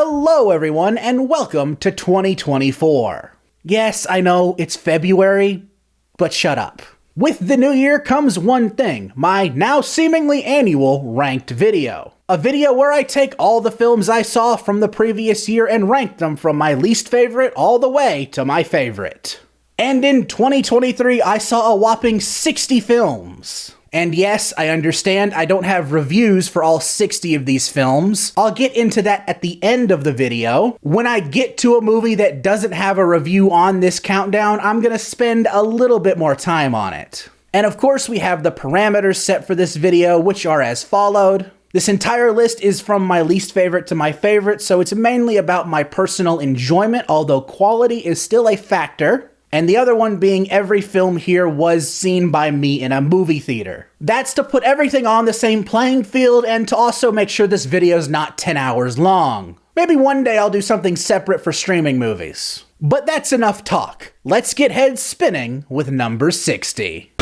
Hello everyone, and welcome to 2024. Yes, I know it's February, but shut up. With the new year comes one thing, my now seemingly annual ranked video. A video where I take all the films I saw from the previous year and rank them from my least favorite all the way to my favorite. And in 2023, I saw a whopping 60 films. And yes, I understand I don't have reviews for all 60 of these films. I'll get into that at the end of the video. When I get to a movie that doesn't have a review on this countdown, I'm gonna spend a little bit more time on it. And of course, we have the parameters set for this video, which are as followed. This entire list is from my least favorite to my favorite, so it's mainly about my personal enjoyment, although quality is still a factor. And the other one being every film here was seen by me in a movie theater. That's to put everything on the same playing field and to also make sure this video's not 10 hours long. Maybe one day I'll do something separate for streaming movies. But that's enough talk. Let's get heads spinning with number 60.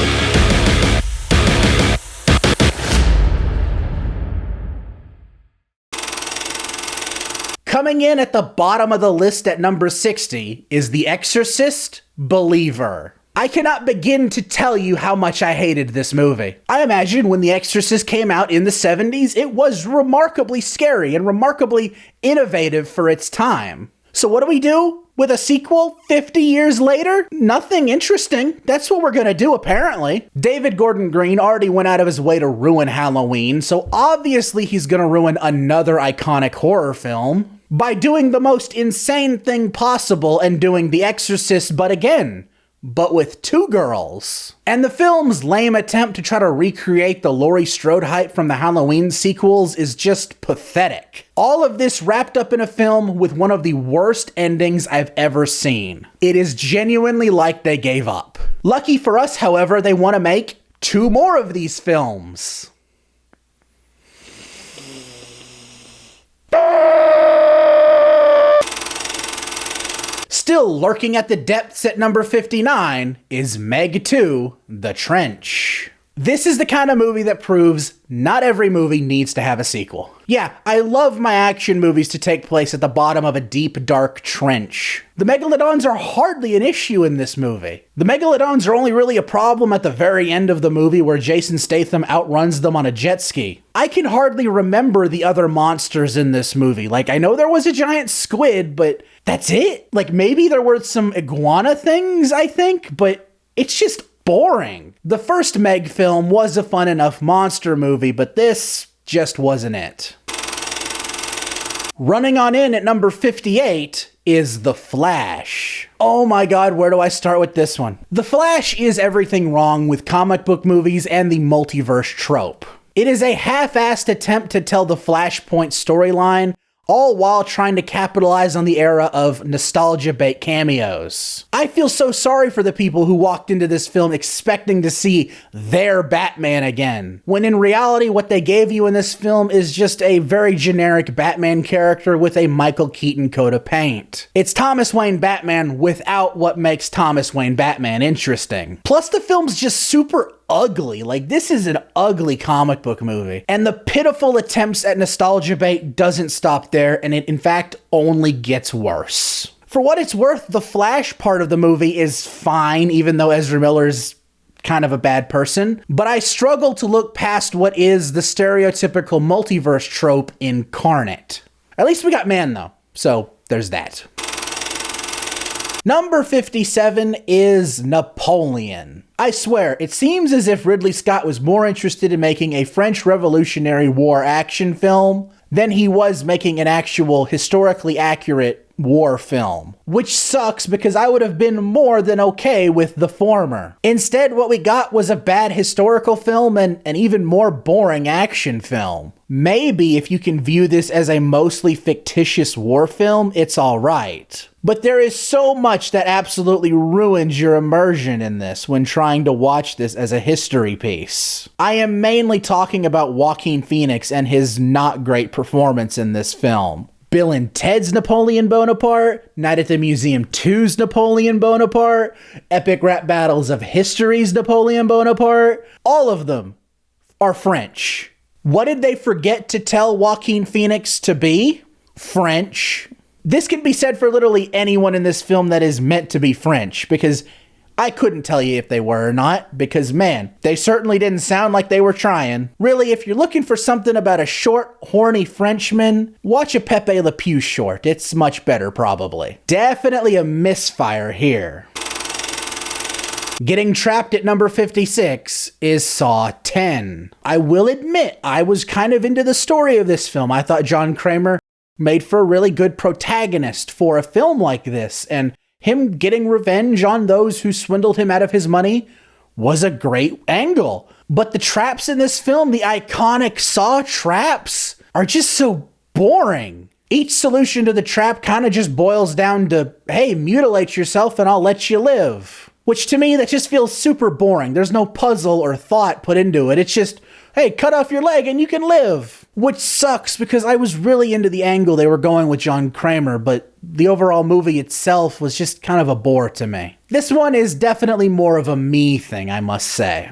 Coming in at the bottom of the list at number 60 is The Exorcist, Believer. I cannot begin to tell you how much I hated this movie. I imagine when The Exorcist came out in the 70s, it was remarkably scary and remarkably innovative for its time. So what do we do with a sequel 50 years later? Nothing interesting. That's what we're gonna do, apparently. David Gordon Green already went out of his way to ruin Halloween, so obviously he's gonna ruin another iconic horror film by doing the most insane thing possible and doing The Exorcist, but with two girls. And the film's lame attempt to try to recreate the Laurie Strode hype from the Halloween sequels is just pathetic. All of this wrapped up in a film with one of the worst endings I've ever seen. It is genuinely like they gave up. Lucky for us, however, they want to make 2 more of these films. Still lurking at the depths at number 59 is Meg 2, The Trench. This is the kind of movie that proves not every movie needs to have a sequel. Yeah, I love my action movies to take place at the bottom of a deep, dark trench. The megalodons are hardly an issue in this movie. The megalodons are only really a problem at the very end of the movie where Jason Statham outruns them on a jet ski. I can hardly remember the other monsters in this movie. Like, I know there was a giant squid, but that's it. Like, maybe there were some iguana things, I think, but it's just boring. The first Meg film was a fun enough monster movie, but this just wasn't it. Running on in at number 58 is The Flash. Oh my god, where do I start with this one? The Flash is everything wrong with comic book movies and the multiverse trope. It is a half-assed attempt to tell the Flashpoint storyline, all while trying to capitalize on the era of nostalgia bait cameos. I feel so sorry for the people who walked into this film expecting to see their Batman again, when in reality what they gave you in this film is just a very generic Batman character with a Michael Keaton coat of paint. It's Thomas Wayne Batman without what makes Thomas Wayne Batman interesting. Plus the film's just super ugly. Like, this is an ugly comic book movie. And the pitiful attempts at nostalgia bait doesn't stop there, and it in fact only gets worse. For what it's worth, the Flash part of the movie is fine, even though Ezra Miller's kind of a bad person. But I struggle to look past what is the stereotypical multiverse trope incarnate. At least we got Man, though. So there's that. Number 57 is Napoleon. I swear, it seems as if Ridley Scott was more interested in making a French Revolutionary War action film than he was making an actual historically accurate war film. Which sucks because I would have been more than okay with the former. Instead, what we got was a bad historical film and an even more boring action film. Maybe if you can view this as a mostly fictitious war film, it's alright. But there is so much that absolutely ruins your immersion in this when trying to watch this as a history piece. I am mainly talking about Joaquin Phoenix and his not great performance in this film. Bill and Ted's Napoleon Bonaparte, Night at the Museum 2's Napoleon Bonaparte, Epic Rap Battles of History's Napoleon Bonaparte, all of them are French. What did they forget to tell Joaquin Phoenix to be? French. This can be said for literally anyone in this film that is meant to be French, because I couldn't tell you if they were or not, because man, they certainly didn't sound like they were trying. Really, if you're looking for something about a short, horny Frenchman, watch a Pepe Le Pew short. It's much better, probably. Definitely a misfire here. Getting trapped at number 56 is Saw 10. I will admit, I was kind of into the story of this film. I thought John Kramer made for a really good protagonist for a film like this, and him getting revenge on those who swindled him out of his money was a great angle. But the traps in this film, the iconic Saw traps, are just so boring. Each solution to the trap kind of just boils down to, hey, mutilate yourself and I'll let you live. Which to me, that just feels super boring. There's no puzzle or thought put into it. It's just, hey, cut off your leg and you can live. Which sucks because I was really into the angle they were going with John Kramer, but the overall movie itself was just kind of a bore to me. This one is definitely more of a me thing, I must say.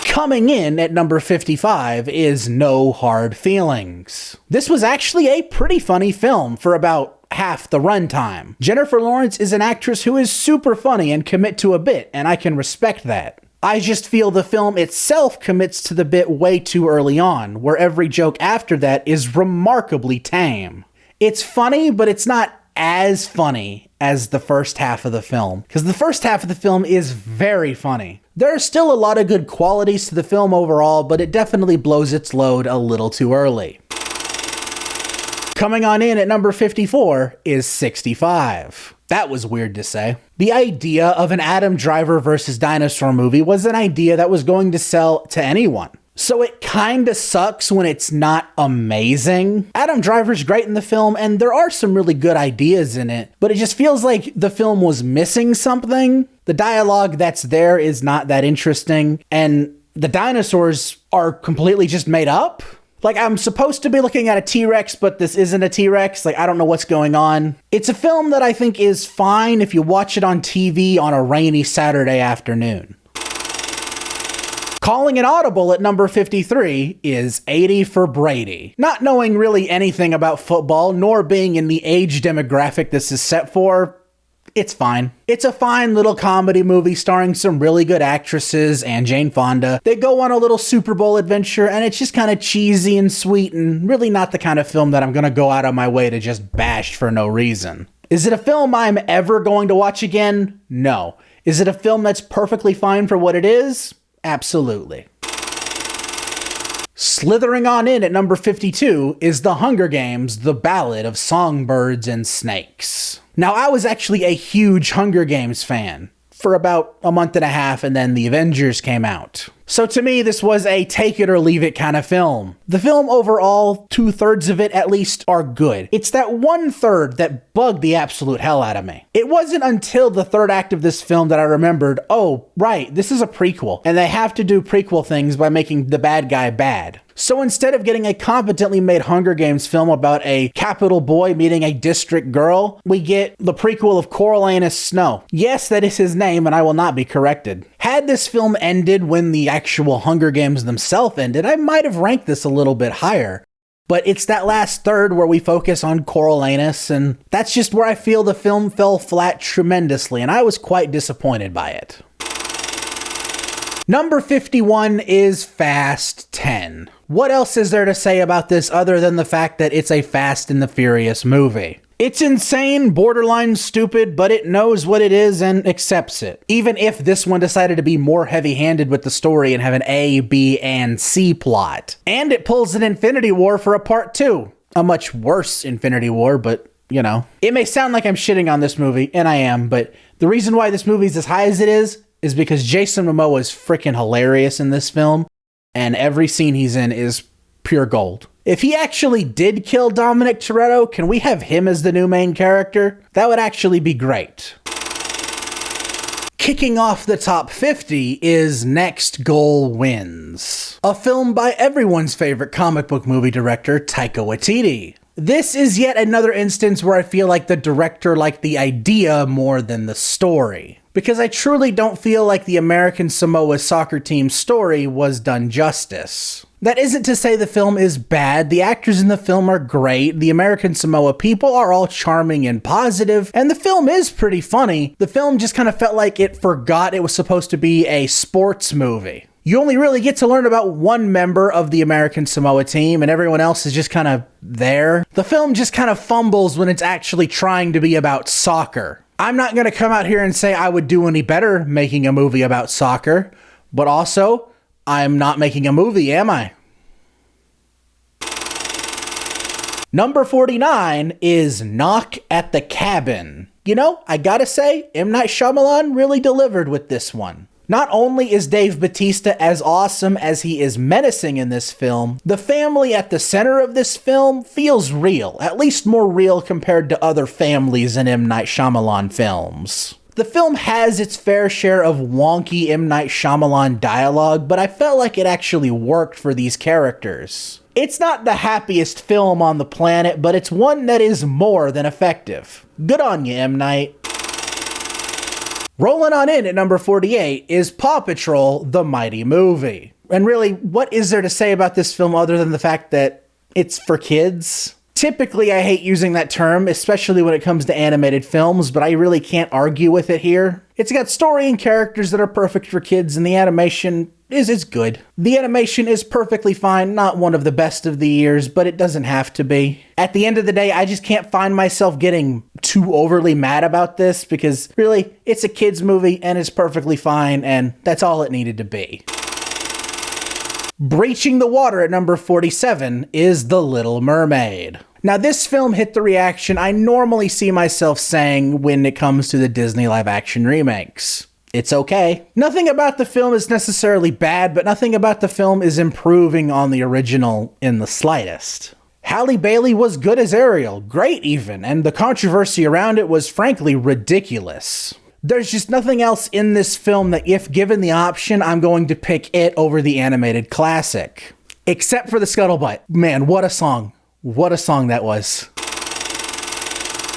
Coming in at number 55 is No Hard Feelings. This was actually a pretty funny film for about half the runtime. Jennifer Lawrence is an actress who is super funny and commit to a bit, and I can respect that. I just feel the film itself commits to the bit way too early on, where every joke after that is remarkably tame. It's funny, but it's not as funny as the first half of the film, because the first half of the film is very funny. There are still a lot of good qualities to the film overall, but it definitely blows its load a little too early. Coming on in at number 54 is 65. That was weird to say. The idea of an Adam Driver versus dinosaur movie was an idea that was going to sell to anyone. So it kinda sucks when it's not amazing. Adam Driver's great in the film, and there are some really good ideas in it, but it just feels like the film was missing something. The dialogue that's there is not that interesting, and the dinosaurs are completely just made up. Like, I'm supposed to be looking at a T-Rex, but this isn't a T-Rex. Like, I don't know what's going on. It's a film that I think is fine if you watch it on TV on a rainy Saturday afternoon. Calling an audible at number 53 is 80 for Brady. Not knowing really anything about football, nor being in the age demographic this is set for, it's fine. It's a fine little comedy movie starring some really good actresses and Jane Fonda. They go on a little Super Bowl adventure, and it's just kind of cheesy and sweet and really not the kind of film that I'm going to go out of my way to just bash for no reason. Is it a film I'm ever going to watch again? No. Is it a film that's perfectly fine for what it is? Absolutely. Slithering on in at number 52 is The Hunger Games: The Ballad of Songbirds and Snakes. Now, I was actually a huge Hunger Games fan for about a month and a half, and then the Avengers came out. So to me, this was a take it or leave it kind of film. The film overall, 2/3 of it at least, are good. It's that 1/3 that bugged the absolute hell out of me. It wasn't until the third act of this film that I remembered, oh, right, this is a prequel, and they have to do prequel things by making the bad guy bad. So instead of getting a competently made Hunger Games film about a capital boy meeting a district girl, we get the prequel of Coriolanus Snow. Yes, that is his name, and I will not be corrected. Had this film ended when the actual Hunger Games themselves ended, I might have ranked this a little bit higher. But it's that last third where we focus on Coriolanus, and that's just where I feel the film fell flat tremendously, and I was quite disappointed by it. Number 51 is Fast 10. What else is there to say about this other than the fact that it's a Fast and the Furious movie? It's insane, borderline stupid, but it knows what it is and accepts it. Even if this one decided to be more heavy-handed with the story and have an A, B, and C plot. And it pulls an Infinity War for a part 2. A much worse Infinity War, but you know. It may sound like I'm shitting on this movie, and I am, but the reason why this movie's as high as it is because Jason Momoa is freaking hilarious in this film, and every scene he's in is pure gold. If he actually did kill Dominic Toretto, can we have him as the new main character? That would actually be great. Kicking off the top 50 is Next Goal Wins, a film by everyone's favorite comic book movie director, Taika Waititi. This is yet another instance where I feel like the director liked the idea more than the story, because I truly don't feel like the American Samoa soccer team's story was done justice. That isn't to say the film is bad. The actors in the film are great. The American Samoa people are all charming and positive, and the film is pretty funny. The film just kind of felt like it forgot it was supposed to be a sports movie. You only really get to learn about one member of the American Samoa team, and everyone else is just kind of there. The film just kind of fumbles when it's actually trying to be about soccer. I'm not going to come out here and say I would do any better making a movie about soccer, but also, I'm not making a movie, am I? Number 49 is Knock at the Cabin. You know, I gotta say, M. Night Shyamalan really delivered with this one. Not only is Dave Bautista as awesome as he is menacing in this film, the family at the center of this film feels real, at least more real compared to other families in M. Night Shyamalan films. The film has its fair share of wonky M. Night Shyamalan dialogue, but I felt like it actually worked for these characters. It's not the happiest film on the planet, but it's one that is more than effective. Good on you, M. Night. Rolling on in at number 48 is PAW Patrol, the Mighty Movie. And really, what is there to say about this film other than the fact that it's for kids? Typically, I hate using that term, especially when it comes to animated films, but I really can't argue with it here. It's got story and characters that are perfect for kids, and the animation is good. The animation is perfectly fine, not one of the best of the years, but it doesn't have to be. At the end of the day, I just can't find myself getting too overly mad about this, because really, it's a kid's movie, and it's perfectly fine, and that's all it needed to be. Breaching the water at number 47 is The Little Mermaid. Now, this film hit the reaction I normally see myself saying when it comes to the Disney live-action remakes. It's okay. Nothing about the film is necessarily bad, but nothing about the film is improving on the original in the slightest. Halle Bailey was good as Ariel, great even, and the controversy around it was frankly ridiculous. There's just nothing else in this film that, if given the option, I'm going to pick it over the animated classic. Except for the Scuttlebutt. Man, what a song. What a song that was.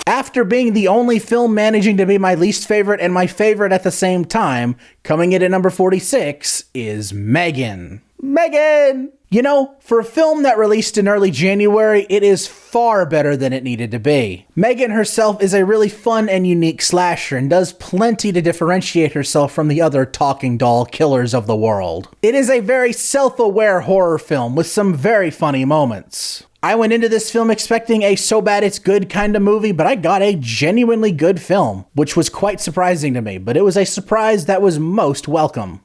After being the only film managing to be my least favorite and my favorite at the same time, coming in at number 46 is Megan. Megan! You know, for a film that released in early January, it is far better than it needed to be. Megan herself is a really fun and unique slasher and does plenty to differentiate herself from the other talking doll killers of the world. It is a very self-aware horror film with some very funny moments. I went into this film expecting a so bad it's good kind of movie, but I got a genuinely good film, which was quite surprising to me, but it was a surprise that was most welcome.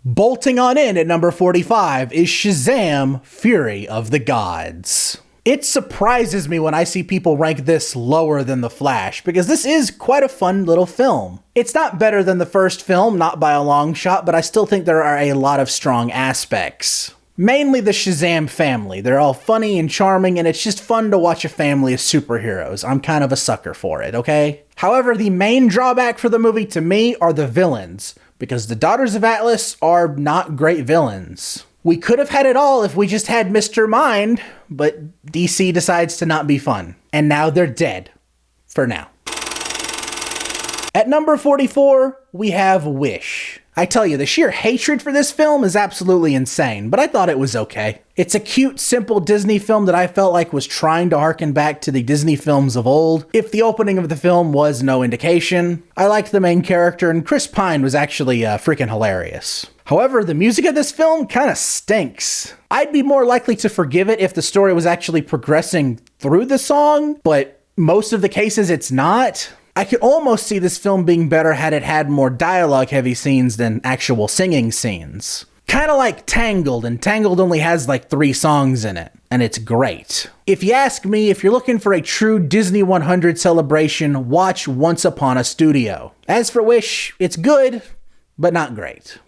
Bolting on in at number 45 is Shazam! Fury of the Gods. It surprises me when I see people rank this lower than The Flash, because this is quite a fun little film. It's not better than the first film, not by a long shot, but I still think there are a lot of strong aspects. Mainly the Shazam family. They're all funny and charming, and it's just fun to watch a family of superheroes. I'm kind of a sucker for it, okay? However, the main drawback for the movie to me are the villains, because the Daughters of Atlas are not great villains. We could have had it all if we just had Mr. Mind, but DC decides to not be fun. And now they're dead. For now. At number 44, we have Wish. I tell you, the sheer hatred for this film is absolutely insane, but I thought it was okay. It's a cute, simple Disney film that I felt like was trying to harken back to the Disney films of old, if the opening of the film was no indication. I liked the main character, and Chris Pine was actually freaking hilarious. However, the music of this film kinda stinks. I'd be more likely to forgive it if the story was actually progressing through the song, but most of the cases it's not. I could almost see this film being better had it had more dialogue-heavy scenes than actual singing scenes. Kinda like Tangled, and Tangled only has like 3 songs in it, and it's great. If you ask me, if you're looking for a true Disney 100 celebration, watch Once Upon a Studio. As for Wish, it's good, but not great.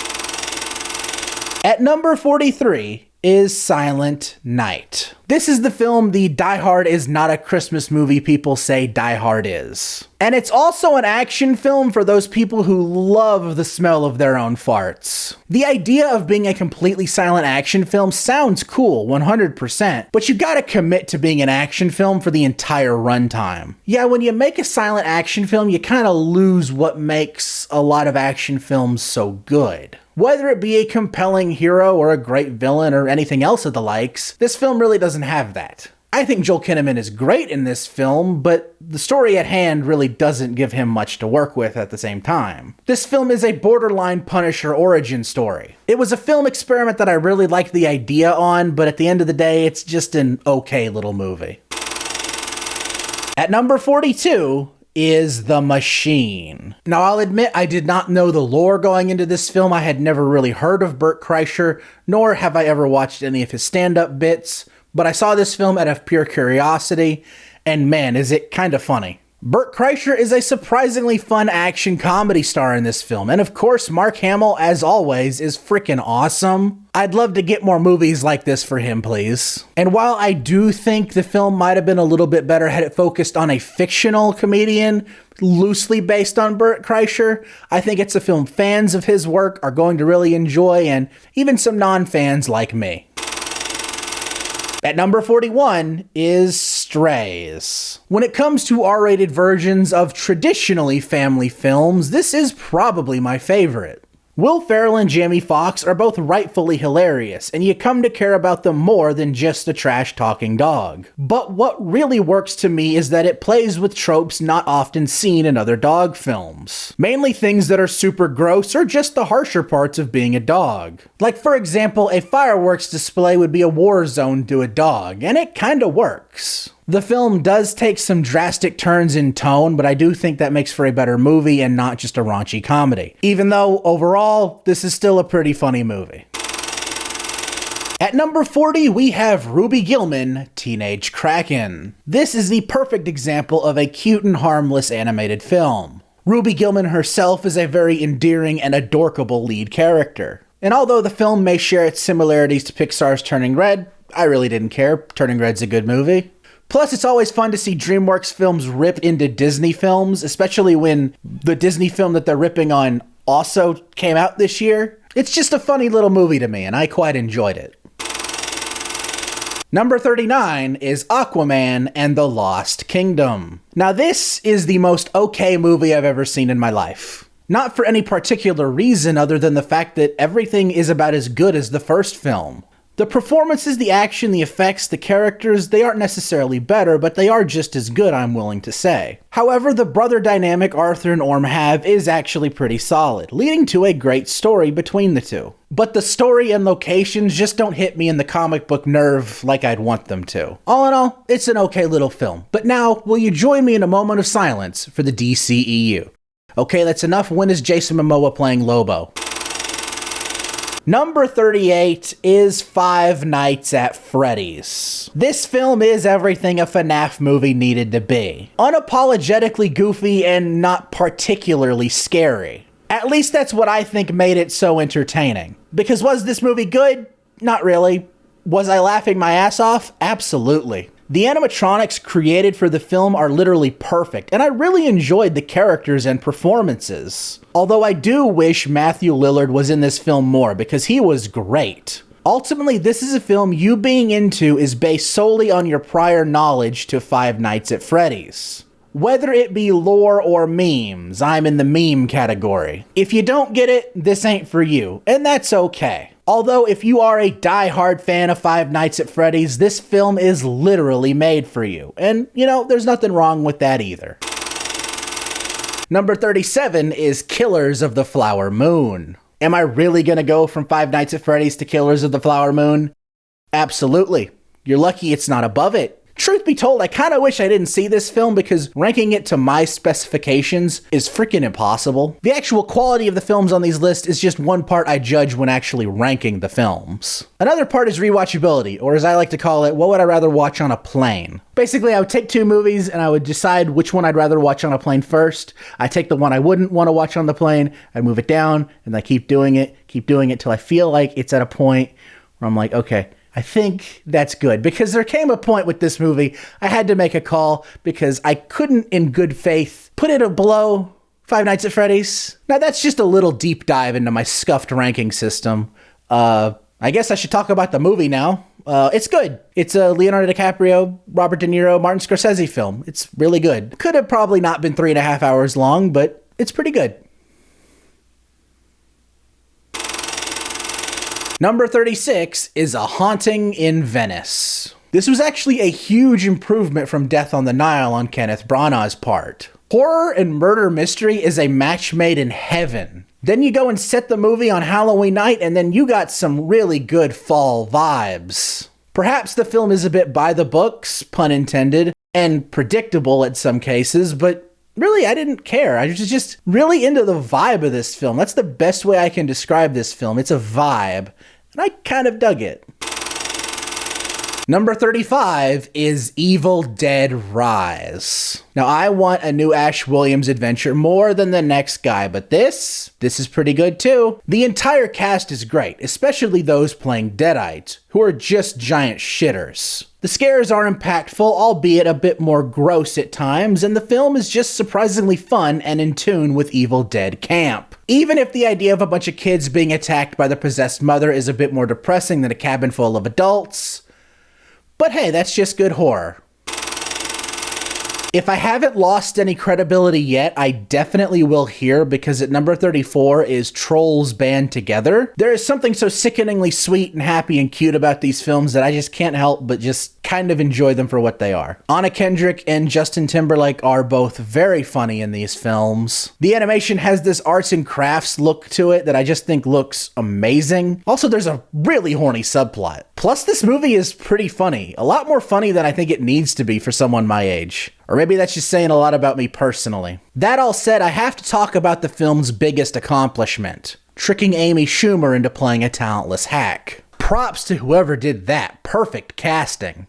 At number 43 is Silent Night. This is the film the Die Hard is not a Christmas movie people say Die Hard is. And it's also an action film for those people who love the smell of their own farts. The idea of being a completely silent action film sounds cool, 100%, but you gotta commit to being an action film for the entire runtime. Yeah, when you make a silent action film, you kinda lose what makes a lot of action films so good. Whether it be a compelling hero or a great villain or anything else of the likes, this film really doesn't have that. I think Joel Kinnaman is great in this film, but the story at hand really doesn't give him much to work with at the same time. This film is a borderline Punisher origin story. It was a film experiment that I really liked the idea on, but at the end of the day, it's just an okay little movie. At number 42 is The Machine. Now, I'll admit I did not know the lore going into this film. I had never really heard of Bert Kreischer, nor have I ever watched any of his stand-up bits. But I saw this film out of pure curiosity, and man, is it kind of funny. Bert Kreischer is a surprisingly fun action comedy star in this film, and of course, Mark Hamill, as always, is freaking awesome. I'd love to get more movies like this for him, please. And while I do think the film might have been a little bit better had it focused on a fictional comedian, loosely based on Bert Kreischer, I think it's a film fans of his work are going to really enjoy, and even some non-fans like me. At number 41 is Strays. When it comes to R-rated versions of traditionally family films, this is probably my favorite. Will Ferrell and Jamie Foxx are both rightfully hilarious, and you come to care about them more than just a trash-talking dog. But what really works to me is that it plays with tropes not often seen in other dog films. Mainly things that are super gross or just the harsher parts of being a dog. Like, for example, a fireworks display would be a war zone to a dog, and it kinda works. The film does take some drastic turns in tone, but I do think that makes for a better movie and not just a raunchy comedy. Even though, overall, this is still a pretty funny movie. At number 40, we have Ruby Gillman, Teenage Kraken. This is the perfect example of a cute and harmless animated film. Ruby Gillman herself is a very endearing and adorable lead character. And although the film may share its similarities to Pixar's Turning Red, I really didn't care. Turning Red's a good movie. Plus, it's always fun to see DreamWorks films rip into Disney films, especially when the Disney film that they're ripping on also came out this year. It's just a funny little movie to me, and I quite enjoyed it. Number 39 is Aquaman and the Lost Kingdom. Now, this is the most okay movie I've ever seen in my life. Not for any particular reason other than the fact that everything is about as good as the first film. The performances, the action, the effects, the characters, they aren't necessarily better, but they are just as good, I'm willing to say. However, the brother dynamic Arthur and Orm have is actually pretty solid, leading to a great story between the two. But the story and locations just don't hit me in the comic book nerve like I'd want them to. All in all, it's an okay little film. But now, will you join me in a moment of silence for the DCEU? Okay, that's enough. When is Jason Momoa playing Lobo? Number 38 is Five Nights at Freddy's. This film is everything a FNAF movie needed to be. Unapologetically goofy and not particularly scary. At least that's what I think made it so entertaining. Because was this movie good? Not really. Was I laughing my ass off? Absolutely. The animatronics created for the film are literally perfect, and I really enjoyed the characters and performances. Although I do wish Matthew Lillard was in this film more, because he was great. Ultimately, this is a film you being into is based solely on your prior knowledge to Five Nights at Freddy's. Whether it be lore or memes, I'm in the meme category. If you don't get it, this ain't for you, and that's okay. Although, if you are a die-hard fan of Five Nights at Freddy's, this film is literally made for you. And, you know, there's nothing wrong with that either. Number 37 is Killers of the Flower Moon. Am I really gonna go from Five Nights at Freddy's to Killers of the Flower Moon? Absolutely. You're lucky it's not above it. Truth be told, I kind of wish I didn't see this film because ranking it to my specifications is freaking impossible. The actual quality of the films on these lists is just one part I judge when actually ranking the films. Another part is rewatchability, or as I like to call it, what would I rather watch on a plane? Basically, I would take two movies and I would decide which one I'd rather watch on a plane first. I take the one I wouldn't want to watch on the plane, I move it down, and I keep doing it till I feel like it's at a point where I'm like, okay, I think that's good, because there came a point with this movie I had to make a call because I couldn't in good faith put it below Five Nights at Freddy's. Now that's just a little deep dive into my scuffed ranking system. I guess I should talk about the movie now. It's good. It's a Leonardo DiCaprio, Robert De Niro, Martin Scorsese film. It's really good. Could have probably not been 3.5 hours long, but it's pretty good. Number 36 is A Haunting in Venice. This was actually a huge improvement from Death on the Nile on Kenneth Branagh's part. Horror and murder mystery is a match made in heaven. Then you go and set the movie on Halloween night, and then you got some really good fall vibes. Perhaps the film is a bit by the books, pun intended, and predictable in some cases, but really I didn't care. I was just really into the vibe of this film. That's the best way I can describe this film. It's a vibe, and I kind of dug it. Number 35 is Evil Dead Rise. Now, I want a new Ash Williams adventure more than the next guy, but this is pretty good too. The entire cast is great, especially those playing Deadites, who are just giant shitters. The scares are impactful, albeit a bit more gross at times, and the film is just surprisingly fun and in tune with Evil Dead camp. Even if the idea of a bunch of kids being attacked by the possessed mother is a bit more depressing than a cabin full of adults, but hey, that's just good horror. If I haven't lost any credibility yet, I definitely will here, because at number 34 is Trolls Band Together. There is something so sickeningly sweet and happy and cute about these films that I just can't help but just kind of enjoy them for what they are. Anna Kendrick and Justin Timberlake are both very funny in these films. The animation has this arts and crafts look to it that I just think looks amazing. Also, there's a really horny subplot. Plus, this movie is pretty funny. A lot more funny than I think it needs to be for someone my age. Or maybe that's just saying a lot about me personally. That all said, I have to talk about the film's biggest accomplishment: tricking Amy Schumer into playing a talentless hack. Props to whoever did that. Perfect casting.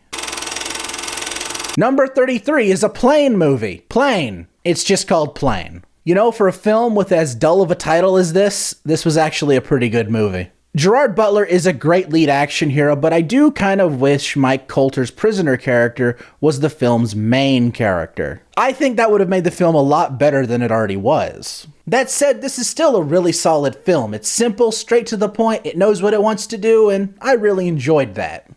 Number 33 is a Plane movie. Plane. It's just called Plane. You know, for a film with as dull of a title as this was actually a pretty good movie. Gerard Butler is a great lead action hero, but I do kind of wish Mike Colter's prisoner character was the film's main character. I think that would have made the film a lot better than it already was. That said, this is still a really solid film. It's simple, straight to the point, it knows what it wants to do, and I really enjoyed that.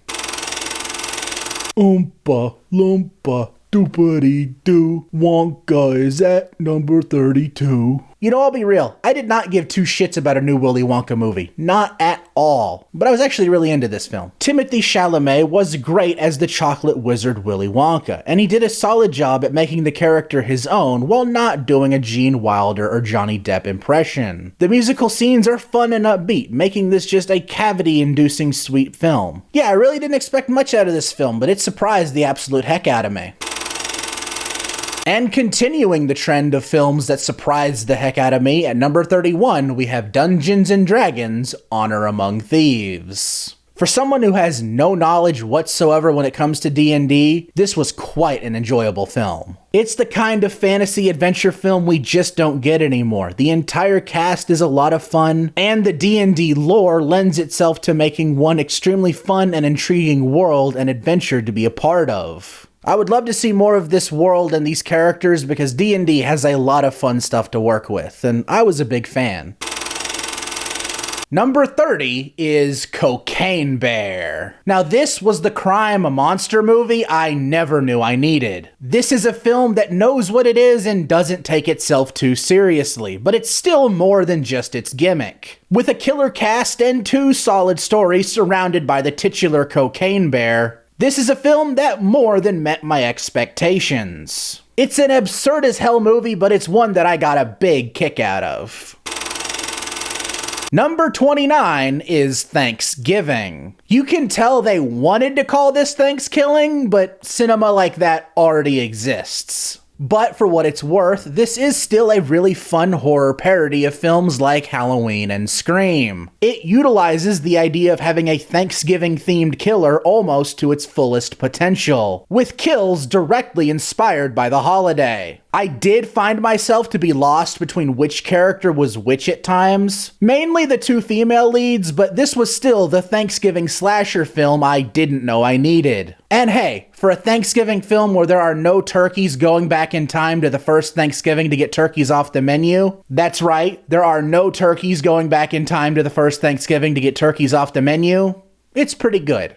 Oompa Loompa Doopity-doo, Wonka is at number 32. You know, I'll be real, I did not give two shits about a new Willy Wonka movie. Not at all. But I was actually really into this film. Timothée Chalamet was great as the chocolate wizard Willy Wonka, and he did a solid job at making the character his own while not doing a Gene Wilder or Johnny Depp impression. The musical scenes are fun and upbeat, making this just a cavity-inducing sweet film. Yeah, I really didn't expect much out of this film, but it surprised the absolute heck out of me. And continuing the trend of films that surprised the heck out of me, at number 31, we have Dungeons & Dragons: Honor Among Thieves. For someone who has no knowledge whatsoever when it comes to D&D, this was quite an enjoyable film. It's the kind of fantasy adventure film we just don't get anymore. The entire cast is a lot of fun, and the D&D lore lends itself to making one extremely fun and intriguing world and adventure to be a part of. I would love to see more of this world and these characters because D&D has a lot of fun stuff to work with, and I was a big fan. Number 30 is Cocaine Bear. Now, this was the crime monster movie I never knew I needed. This is a film that knows what it is and doesn't take itself too seriously, but it's still more than just its gimmick. With a killer cast and two solid stories surrounded by the titular Cocaine Bear, this is a film that more than met my expectations. It's an absurd as hell movie, but it's one that I got a big kick out of. Number 29 is Thanksgiving. You can tell they wanted to call this Thanksgiving, but cinema like that already exists. But for what it's worth, this is still a really fun horror parody of films like Halloween and Scream. It utilizes the idea of having a Thanksgiving-themed killer almost to its fullest potential, with kills directly inspired by the holiday. I did find myself to be lost between which character was which at times. Mainly the two female leads, but this was still the Thanksgiving slasher film I didn't know I needed. And hey, for a Thanksgiving film where there are no turkeys going back in time to the first Thanksgiving to get turkeys off the menu, that's right, there are no turkeys going back in time to the first Thanksgiving to get turkeys off the menu. It's pretty good.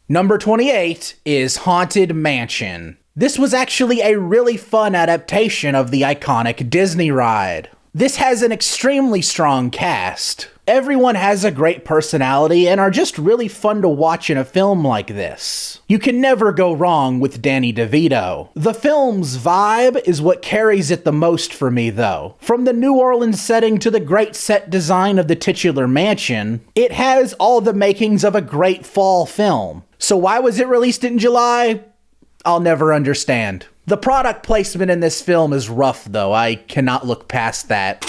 Number 28 is Haunted Mansion. This was actually a really fun adaptation of the iconic Disney ride. This has an extremely strong cast. Everyone has a great personality and are just really fun to watch in a film like this. You can never go wrong with Danny DeVito. The film's vibe is what carries it the most for me though. From the New Orleans setting to the great set design of the titular mansion, it has all the makings of a great fall film. So why was it released in July? I'll never understand. The product placement in this film is rough though, I cannot look past that.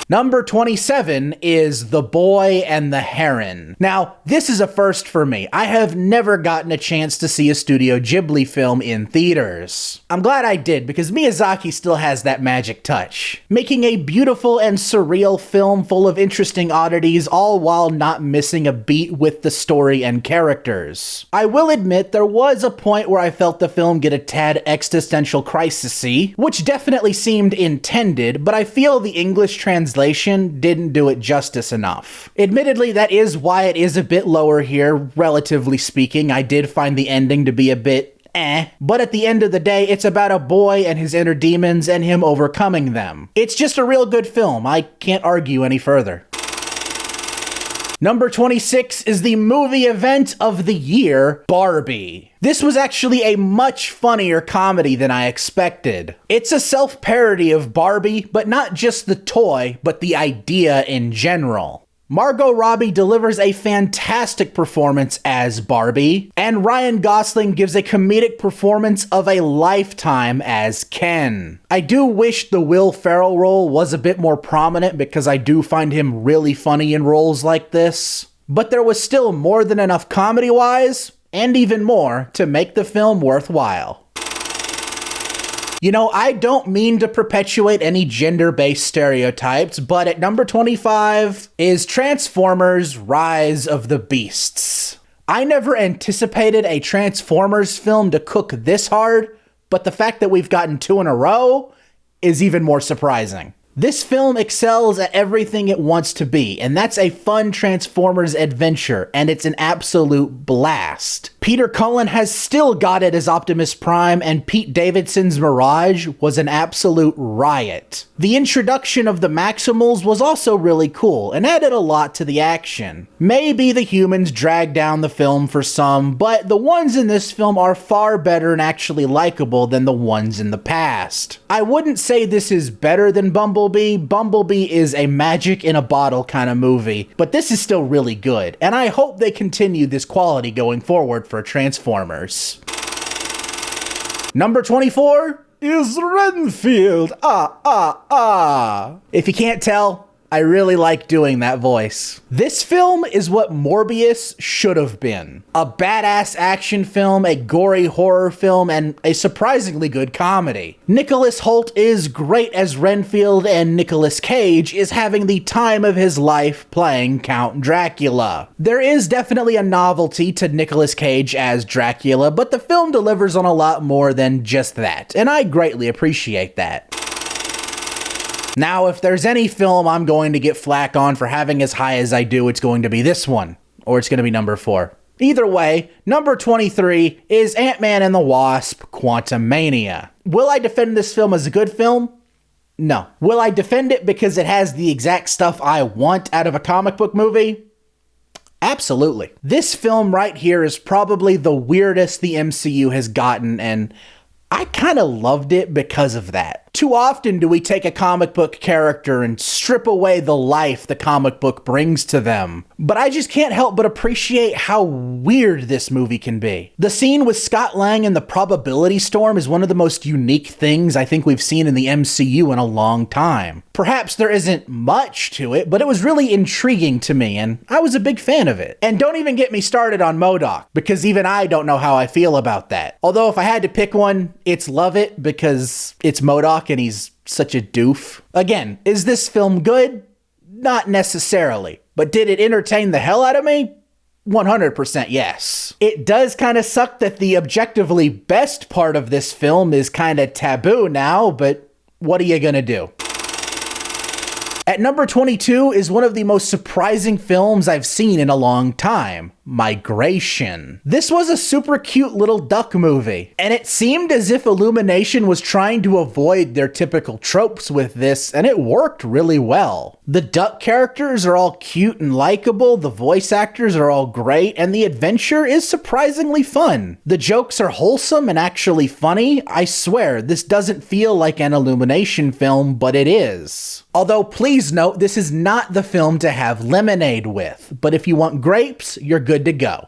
Number 27 is The Boy and the Heron. Now, this is a first for me. I have never gotten a chance to see a Studio Ghibli film in theaters. I'm glad I did, because Miyazaki still has that magic touch, making a beautiful and surreal film full of interesting oddities, all while not missing a beat with the story and characters. I will admit there was a point where I felt the film get a tad existential crisis-y, which definitely seemed intended, but I feel the English translation didn't do it justice enough. Admittedly, that is why it is a bit lower here, relatively speaking. I did find the ending to be a bit but at the end of the day, it's about a boy and his inner demons and him overcoming them. It's just a real good film. I can't argue any further. Number 26 is the movie event of the year, Barbie. This was actually a much funnier comedy than I expected. It's a self-parody of Barbie, but not just the toy, but the idea in general. Margot Robbie delivers a fantastic performance as Barbie, and Ryan Gosling gives a comedic performance of a lifetime as Ken. I do wish the Will Ferrell role was a bit more prominent because I do find him really funny in roles like this, but there was still more than enough comedy-wise, and even more, to make the film worthwhile. You know, I don't mean to perpetuate any gender-based stereotypes, but at number 25 is Transformers: Rise of the Beasts. I never anticipated a Transformers film to cook this hard, but the fact that we've gotten 2 in a row is even more surprising. This film excels at everything it wants to be, and that's a fun Transformers adventure, and it's an absolute blast. Peter Cullen has still got it as Optimus Prime, and Pete Davidson's Mirage was an absolute riot. The introduction of the Maximals was also really cool, and added a lot to the action. Maybe the humans dragged down the film for some, but the ones in this film are far better and actually likable than the ones in the past. I wouldn't say this is better than Bumblebee. Bumblebee is a magic in a bottle kind of movie, but this is still really good, and I hope they continue this quality going forward for Transformers. Number 24 is Renfield. If you can't tell, I really like doing that voice. This film is what Morbius should have been. A badass action film, a gory horror film, and a surprisingly good comedy. Nicholas Hoult is great as Renfield, and Nicolas Cage is having the time of his life playing Count Dracula. There is definitely a novelty to Nicolas Cage as Dracula, but the film delivers on a lot more than just that, and I greatly appreciate that. Now, if there's any film I'm going to get flack on for having as high as I do, it's going to be this one, or it's going to be number 4. Either way, number 23 is Ant-Man and the Wasp: Quantumania. Will I defend this film as a good film? No. Will I defend it because it has the exact stuff I want out of a comic book movie? Absolutely. This film right here is probably the weirdest the MCU has gotten, and I kind of loved it because of that. Too often do we take a comic book character and strip away the life the comic book brings to them. But I just can't help but appreciate how weird this movie can be. The scene with Scott Lang in the Probability Storm is one of the most unique things I think we've seen in the MCU in a long time. Perhaps there isn't much to it, but it was really intriguing to me, and I was a big fan of it. And don't even get me started on MODOK, because even I don't know how I feel about that. Although if I had to pick one, it's Love It, because it's MODOK and he's such a doof. Again, is this film good? Not necessarily. But did it entertain the hell out of me? 100% yes. It does kind of suck that the objectively best part of this film is kind of taboo now, but what are you gonna do? At number 22 is one of the most surprising films I've seen in a long time, Migration. This was a super cute little duck movie, and it seemed as if Illumination was trying to avoid their typical tropes with this, and it worked really well. The duck characters are all cute and likable, the voice actors are all great, and the adventure is surprisingly fun. The jokes are wholesome and actually funny. I swear, this doesn't feel like an Illumination film, but it is. Although, please note, this is not the film to have lemonade with, but if you want grapes, you're good to go.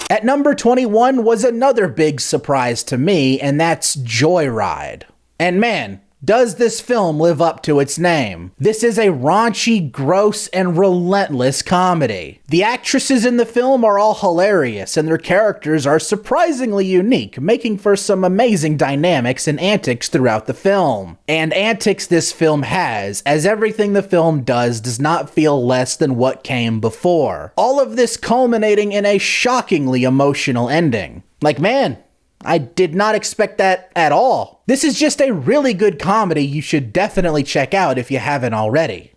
At number 21 was another big surprise to me, and that's Joyride. And man, does this film live up to its name? This is a raunchy, gross, and relentless comedy. The actresses in the film are all hilarious, and their characters are surprisingly unique, making for some amazing dynamics and antics throughout the film. And antics this film has, as everything the film does not feel less than what came before. All of this culminating in a shockingly emotional ending. Like, man, I did not expect that at all. This is just a really good comedy you should definitely check out if you haven't already.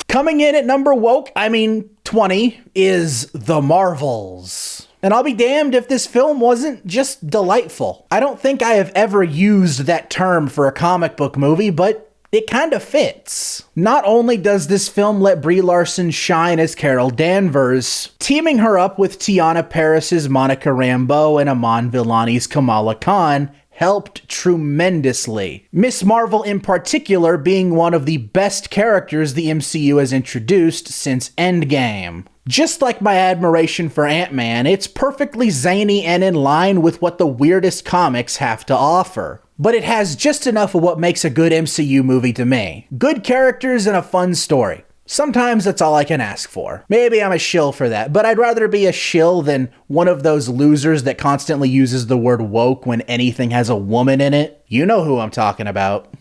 Coming in at number 20, is The Marvels. And I'll be damned if this film wasn't just delightful. I don't think I have ever used that term for a comic book movie, but it kind of fits. Not only does this film let Brie Larson shine as Carol Danvers, teaming her up with Tiana Paris's Monica Rambeau and Aman Villani's Kamala Khan helped tremendously. Miss Marvel in particular being one of the best characters the MCU has introduced since Endgame. Just like my admiration for Ant-Man, it's perfectly zany and in line with what the weirdest comics have to offer. But it has just enough of what makes a good MCU movie to me. Good characters and a fun story. Sometimes that's all I can ask for. Maybe I'm a shill for that, but I'd rather be a shill than one of those losers that constantly uses the word woke when anything has a woman in it. You know who I'm talking about.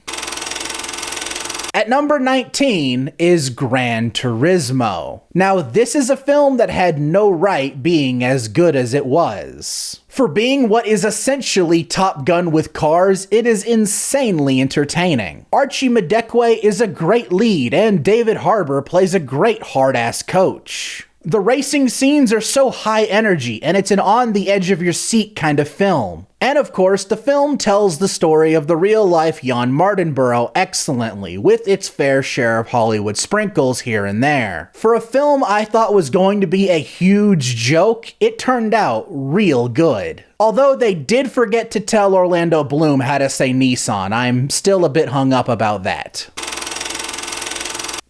At number 19 is Gran Turismo. Now, this is a film that had no right being as good as it was. For being what is essentially Top Gun with cars, it is insanely entertaining. Archie Madekwe is a great lead, and David Harbour plays a great hard-ass coach. The racing scenes are so high energy, and it's an on-the-edge-of-your-seat kind of film. And of course, the film tells the story of the real-life Jan Mardenborough excellently, with its fair share of Hollywood sprinkles here and there. For a film I thought was going to be a huge joke, it turned out real good. Although they did forget to tell Orlando Bloom how to say Nissan, I'm still a bit hung up about that.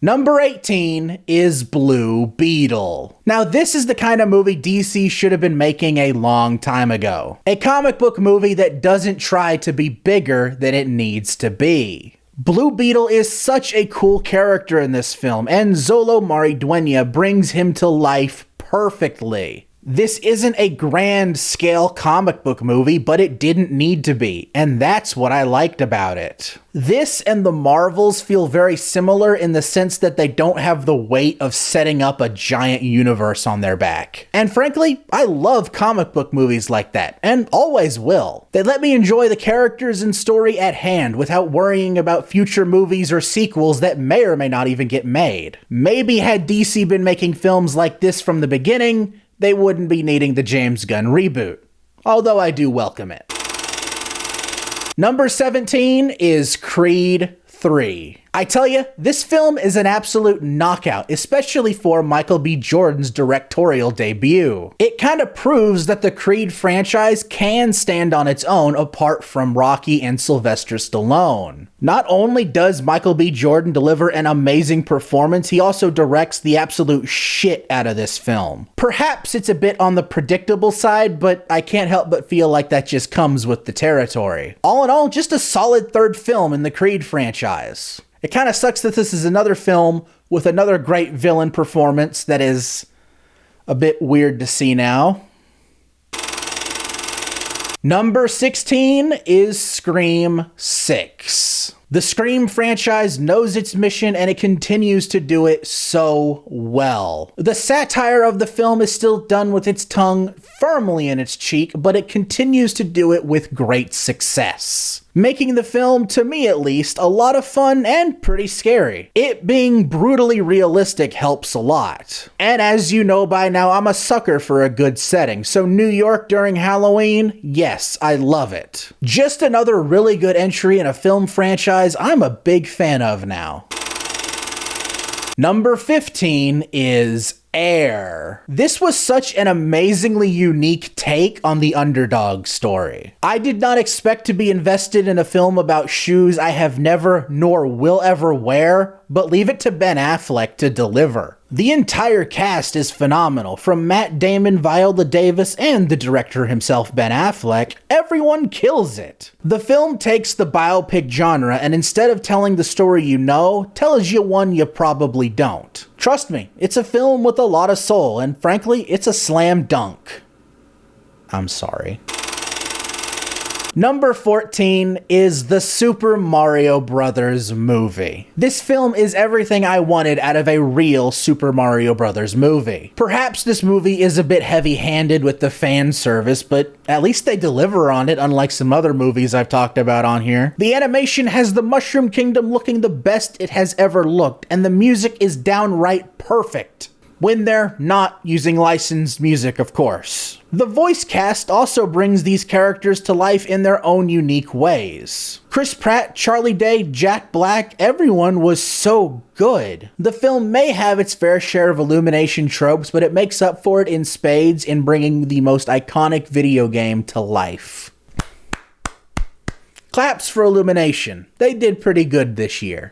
Number 18 is Blue Beetle. Now, this is the kind of movie DC should have been making a long time ago. A comic book movie that doesn't try to be bigger than it needs to be. Blue Beetle is such a cool character in this film, and Xolo Maridueña brings him to life perfectly. This isn't a grand scale comic book movie, but it didn't need to be, and that's what I liked about it. This and The Marvels feel very similar in the sense that they don't have the weight of setting up a giant universe on their back. And frankly, I love comic book movies like that, and always will. They let me enjoy the characters and story at hand without worrying about future movies or sequels that may or may not even get made. Maybe had DC been making films like this from the beginning, they wouldn't be needing the James Gunn reboot. Although I do welcome it. Number 17 is Creed 3. I tell you, this film is an absolute knockout, especially for Michael B. Jordan's directorial debut. It kind of proves that the Creed franchise can stand on its own apart from Rocky and Sylvester Stallone. Not only does Michael B. Jordan deliver an amazing performance, he also directs the absolute shit out of this film. Perhaps it's a bit on the predictable side, but I can't help but feel like that just comes with the territory. All in all, just a solid third film in the Creed franchise. It kind of sucks that this is another film with another great villain performance that is a bit weird to see now. Number 16 is Scream 6. The Scream franchise knows its mission and it continues to do it so well. The satire of the film is still done with its tongue firmly in its cheek, but it continues to do it with great success. making the film, to me at least, a lot of fun and pretty scary. It being brutally realistic helps a lot. And as you know by now, I'm a sucker for a good setting, so New York during Halloween, yes, I love it. Just another really good entry in a film franchise I'm a big fan of now. Number 15 is Air. This was such an amazingly unique take on the underdog story. I did not expect to be invested in a film about shoes I have never nor will ever wear, but leave it to Ben Affleck to deliver. The entire cast is phenomenal, from Matt Damon, Viola Davis, and the director himself, Ben Affleck. Everyone kills it. The film takes the biopic genre and instead of telling the story you know, tells you one you probably don't. Trust me, it's a film with a lot of soul, and frankly, it's a slam dunk. I'm sorry. Number 14 is the Super Mario Bros. Movie. This film is everything I wanted out of a real Super Mario Bros. Movie. Perhaps this movie is a bit heavy-handed with the fan service, but at least they deliver on it, unlike some other movies I've talked about on here. The animation has the Mushroom Kingdom looking the best it has ever looked, and the music is downright perfect. When they're not using licensed music, of course. The voice cast also brings these characters to life in their own unique ways. Chris Pratt, Charlie Day, Jack Black, everyone was so good. The film may have its fair share of Illumination tropes, but it makes up for it in spades in bringing the most iconic video game to life. Claps for Illumination. They did pretty good this year.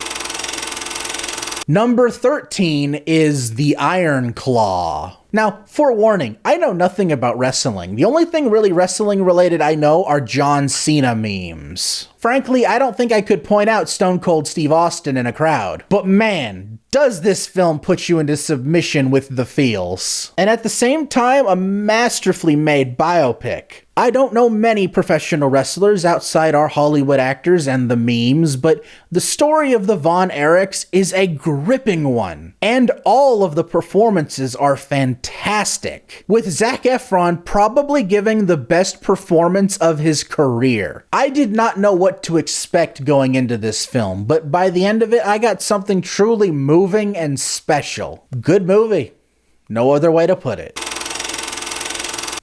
Number 13 is the Iron Claw. Now, forewarning, I know nothing about wrestling. The only thing really wrestling related I know are John Cena memes. Frankly, I don't think I could point out Stone Cold Steve Austin in a crowd. But man, does this film put you into submission with the feels. And at the same time, a masterfully made biopic. I don't know many professional wrestlers outside our Hollywood actors and the memes, but the story of the Von Erichs is a gripping one. And all of the performances are fantastic, with Zac Efron probably giving the best performance of his career. I did not know what to expect going into this film, but by the end of it, I got something truly moving and special. Good movie. No other way to put it.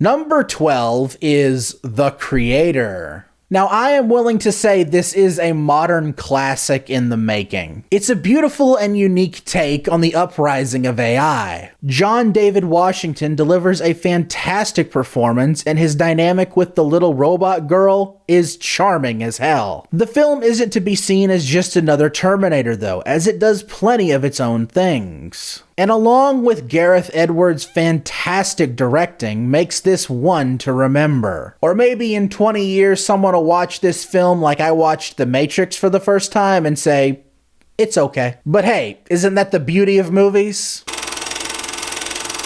Number 12 is The Creator. Now, I am willing to say this is a modern classic in the making. It's a beautiful and unique take on the uprising of AI. John David Washington delivers a fantastic performance, and his dynamic with the little robot girl is charming as hell. The film isn't to be seen as just another Terminator though, as it does plenty of its own things. And along with Gareth Edwards' fantastic directing, makes this one to remember. Or maybe in 20 years someone will watch this film like I watched The Matrix for the first time and say, it's okay. But hey, isn't that the beauty of movies?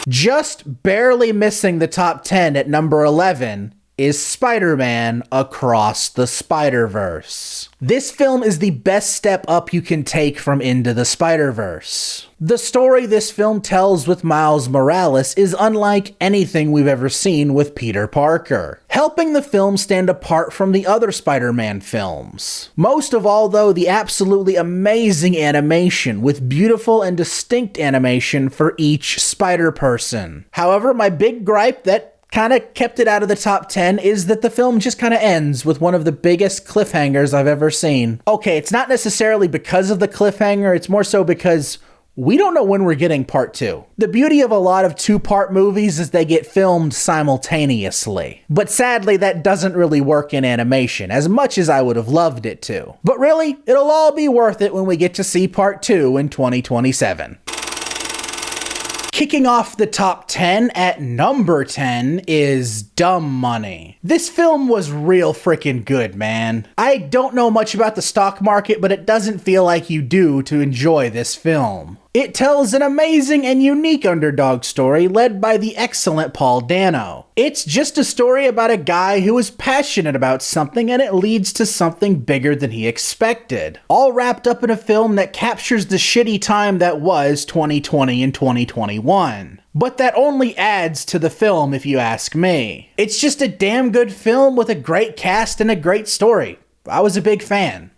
Just barely missing the top 10 at number 11 is Spider-Man Across the Spiderverse. This film is the best step up you can take from Into the Spiderverse. The story this film tells with Miles Morales is unlike anything we've ever seen with Peter Parker, helping the film stand apart from the other Spider-Man films. Most of all though, the absolutely amazing animation with beautiful and distinct animation for each Spider-Person. However, my big gripe that kind of kept it out of the top 10 is that the film just kind of ends with one of the biggest cliffhangers I've ever seen. Okay, it's not necessarily because of the cliffhanger, it's more so because we don't know when we're getting part 2. The beauty of a lot of two-part movies is they get filmed simultaneously. But sadly, that doesn't really work in animation, as much as I would have loved it to. But really, it'll all be worth it when we get to see part 2 in 2027. Kicking off the top 10 at number 10 is Dumb Money. This film was real freaking good, man. I don't know much about the stock market, but it doesn't feel like you do to enjoy this film. It tells an amazing and unique underdog story led by the excellent Paul Dano. It's just a story about a guy who is passionate about something and it leads to something bigger than he expected. All wrapped up in a film that captures the shitty time that was 2020 and 2021. But that only adds to the film if you ask me. It's just a damn good film with a great cast and a great story. I was a big fan.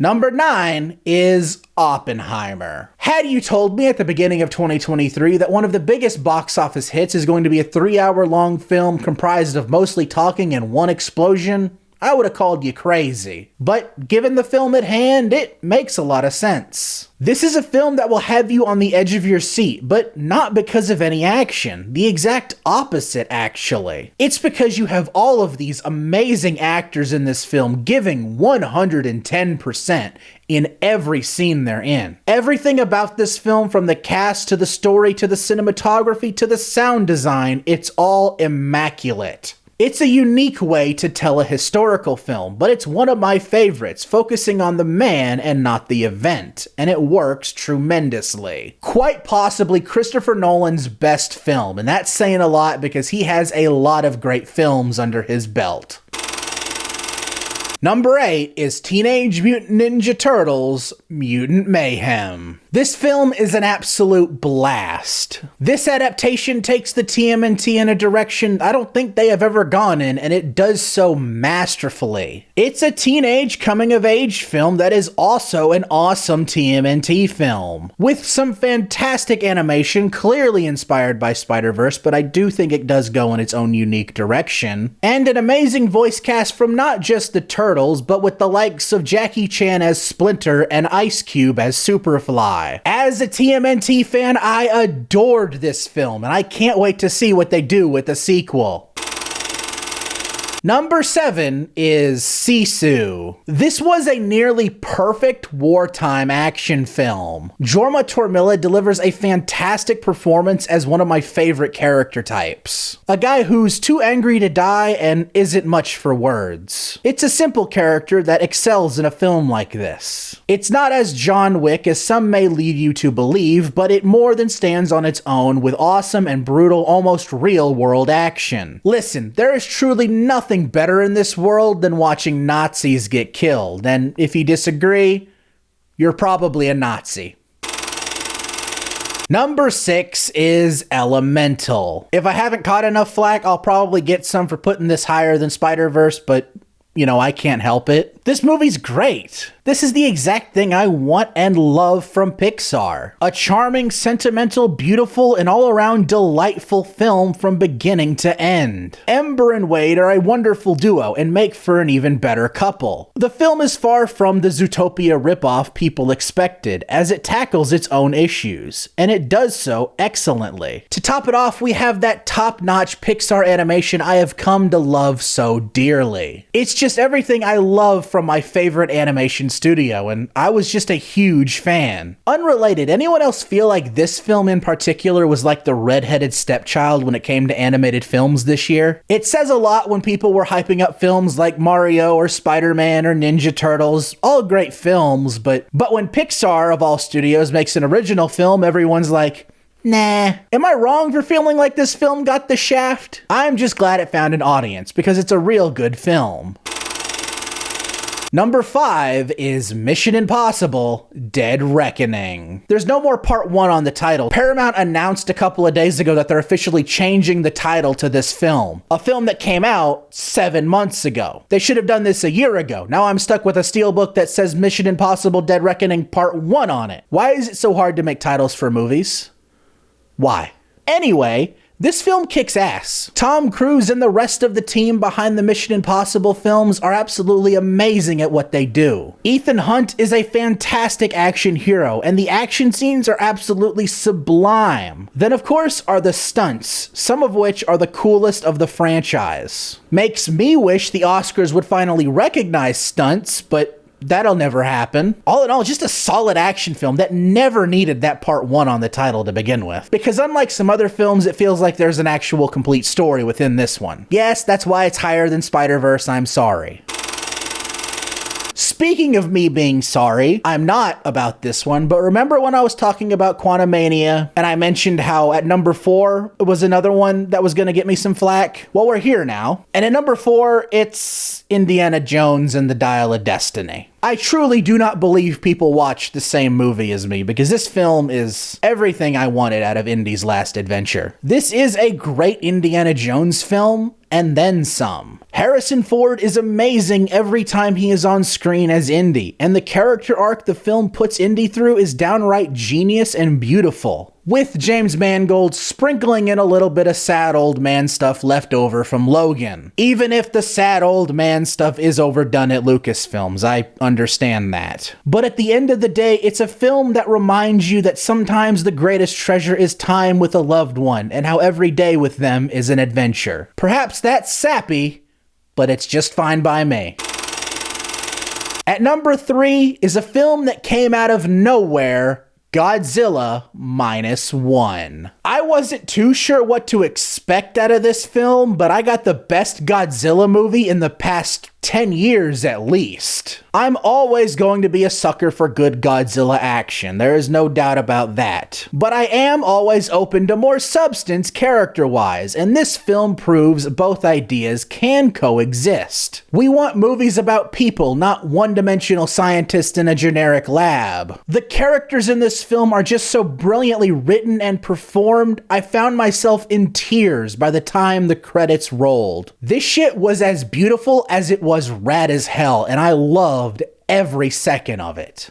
Number 9 is Oppenheimer. Had you told me at the beginning of 2023 that one of the biggest box office hits is going to be a 3-hour-long film comprised of mostly talking and one explosion, I would have called you crazy. But given the film at hand, it makes a lot of sense. This is a film that will have you on the edge of your seat, but not because of any action. The exact opposite, actually. It's because you have all of these amazing actors in this film giving 110% in every scene they're in. Everything about this film, from the cast to the story to the cinematography to the sound design, it's all immaculate. It's a unique way to tell a historical film, but it's one of my favorites, focusing on the man and not the event, and it works tremendously. Quite possibly Christopher Nolan's best film, and that's saying a lot because he has a lot of great films under his belt. Number 8 is Teenage Mutant Ninja Turtles: Mutant Mayhem. This film is an absolute blast. This adaptation takes the TMNT in a direction I don't think they have ever gone in, and it does so masterfully. It's a teenage coming-of-age film that is also an awesome TMNT film, with some fantastic animation clearly inspired by Spiderverse, but I do think it does go in its own unique direction, and an amazing voice cast from not just the Turtles, but with the likes of Jackie Chan as Splinter and Ice Cube as Superfly. As a TMNT fan, I adored this film, and I can't wait to see what they do with the sequel. Number 7 is CESU. This was a nearly perfect wartime action film. Jorma Tormilla delivers a fantastic performance as one of my favorite character types. A guy who's too angry to die and isn't much for words. It's a simple character that excels in a film like this. It's not as John Wick as some may lead you to believe, but it more than stands on its own with awesome and brutal, almost real-world action. Listen, there is truly nothing better in this world than watching Nazis get killed, and if you disagree, you're probably a Nazi. Number 6 is Elemental. If I haven't caught enough flack, I'll probably get some for putting this higher than Spiderverse, but you know, I can't help it. This movie's great. This is the exact thing I want and love from Pixar. A charming, sentimental, beautiful, and all-around delightful film from beginning to end. Ember and Wade are a wonderful duo and make for an even better couple. The film is far from the Zootopia ripoff people expected, as it tackles its own issues, and it does so excellently. To top it off, we have that top-notch Pixar animation I have come to love so dearly. It's just everything I love from my favorite animation studio, and I was just a huge fan. Unrelated, anyone else feel like this film in particular was like the redheaded stepchild when it came to animated films this year? It says a lot when people were hyping up films like Mario or Spider-Man or Ninja Turtles, all great films, but when Pixar, of all studios, makes an original film, everyone's like, nah. Am I wrong for feeling like this film got the shaft? I'm just glad it found an audience, because it's a real good film. Number 5 is Mission Impossible: Dead Reckoning. There's no more Part 1 on the title. Paramount announced a couple of days ago that they're officially changing the title to this film. A film that came out 7 months ago. They should have done this a year ago. Now I'm stuck with a steelbook that says Mission Impossible: Dead Reckoning Part 1 on it. Why is it so hard to make titles for movies? Why? Anyway, this film kicks ass. Tom Cruise and the rest of the team behind the Mission Impossible films are absolutely amazing at what they do. Ethan Hunt is a fantastic action hero, and the action scenes are absolutely sublime. Then of course are the stunts, some of which are the coolest of the franchise. Makes me wish the Oscars would finally recognize stunts, but that'll never happen. All in all, just a solid action film that never needed that Part 1 on the title to begin with. Because unlike some other films, it feels like there's an actual complete story within this one. Yes, that's why it's higher than Spider-Verse, I'm sorry. Speaking of me being sorry, I'm not about this one, but remember when I was talking about Quantumania and I mentioned how at number 4 was another one that was going to get me some flack? Well, we're here now. And at number 4, it's Indiana Jones and the Dial of Destiny. I truly do not believe people watch the same movie as me, because this film is everything I wanted out of Indy's last adventure. This is a great Indiana Jones film, and then some. Harrison Ford is amazing every time he is on screen as Indy, and the character arc the film puts Indy through is downright genius and beautiful, with James Mangold sprinkling in a little bit of sad old man stuff left over from Logan. Even if the sad old man stuff is overdone at Lucasfilms, I understand that. But at the end of the day, it's a film that reminds you that sometimes the greatest treasure is time with a loved one, and how every day with them is an adventure. Perhaps that's sappy, but it's just fine by me. At number 3 is a film that came out of nowhere, Godzilla -1. I wasn't too sure what to expect out of this film, but I got the best Godzilla movie in the past 10 years at least. I'm always going to be a sucker for good Godzilla action, there is no doubt about that. But I am always open to more substance character-wise, and this film proves both ideas can coexist. We want movies about people, not one-dimensional scientists in a generic lab. The characters in this film are just so brilliantly written and performed, I found myself in tears by the time the credits rolled. This shit was as beautiful as it was rad as hell, and I loved every second of it.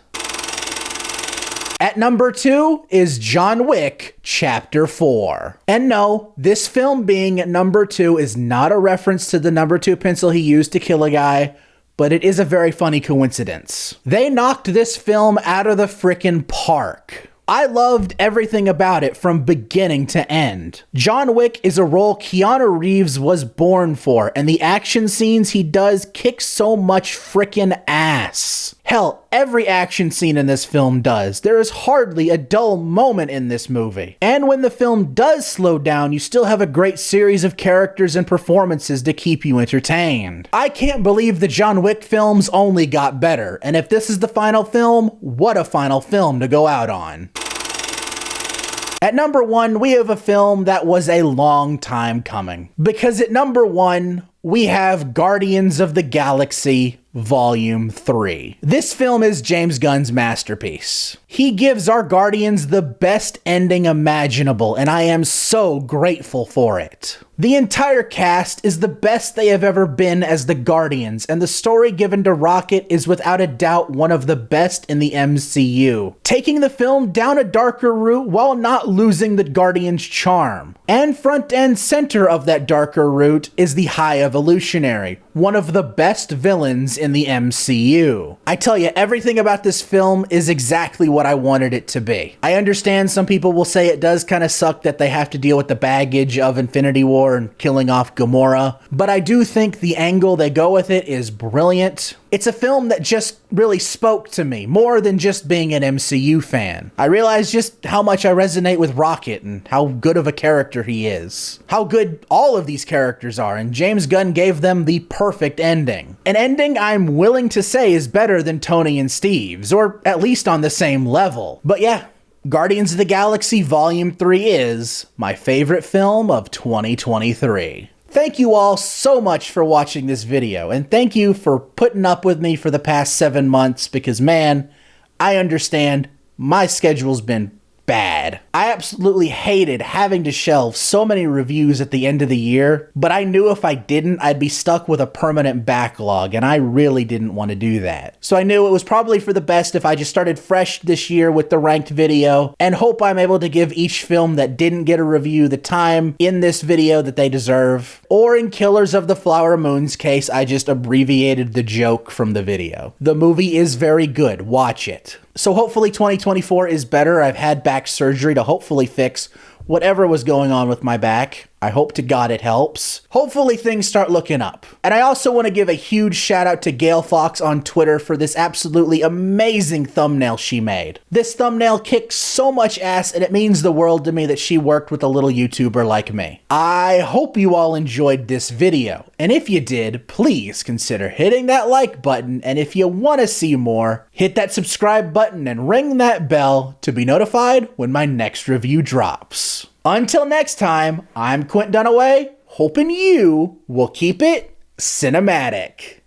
At number 2 is John Wick Chapter 4. And no, this film being at number 2 is not a reference to the number 2 pencil he used to kill a guy, but it is a very funny coincidence. They knocked this film out of the frickin' park. I loved everything about it from beginning to end. John Wick is a role Keanu Reeves was born for, and the action scenes he does kick so much frickin' ass. Hell, every action scene in this film does. There is hardly a dull moment in this movie. And when the film does slow down, you still have a great series of characters and performances to keep you entertained. I can't believe the John Wick films only got better, and if this is the final film, what a final film to go out on. At number 1, we have a film that was a long time coming. Because at number 1, we have Guardians of the Galaxy Volume 3. This film is James Gunn's masterpiece. He gives our Guardians the best ending imaginable, and I am so grateful for it. The entire cast is the best they have ever been as the Guardians, and the story given to Rocket is without a doubt one of the best in the MCU, taking the film down a darker route while not losing the Guardians' charm. And front and center of that darker route is the High Evolutionary, one of the best villains in the MCU. I tell you, everything about this film is exactly what I wanted it to be. I understand some people will say it does kind of suck that they have to deal with the baggage of Infinity War and killing off Gamora, but I do think the angle they go with it is brilliant. It's a film that just really spoke to me, more than just being an MCU fan. I realized just how much I resonate with Rocket and how good of a character he is. How good all of these characters are, and James Gunn gave them the perfect ending. An ending I'm willing to say is better than Tony and Steve's, or at least on the same level. But yeah, Guardians of the Galaxy Volume 3 is my favorite film of 2023. Thank you all so much for watching this video, and thank you for putting up with me for the past 7 months, because man, I understand my schedule's been bad. I absolutely hated having to shelve so many reviews at the end of the year, but I knew if I didn't, I'd be stuck with a permanent backlog, and I really didn't want to do that. So I knew it was probably for the best if I just started fresh this year with the ranked video, and hope I'm able to give each film that didn't get a review the time in this video that they deserve. Or in Killers of the Flower Moon's case, I just abbreviated the joke from the video. The movie is very good. Watch it. So hopefully 2024 is better. I've had back surgery to hopefully fix whatever was going on with my back. I hope to God it helps. Hopefully things start looking up. And I also want to give a huge shout out to Gail Fox on Twitter for this absolutely amazing thumbnail she made. This thumbnail kicks so much ass, and it means the world to me that she worked with a little YouTuber like me. I hope you all enjoyed this video. And if you did, please consider hitting that like button. And if you want to see more, hit that subscribe button and ring that bell to be notified when my next review drops. Until next time, I'm Quint Dunaway, hoping you will keep it cinematic.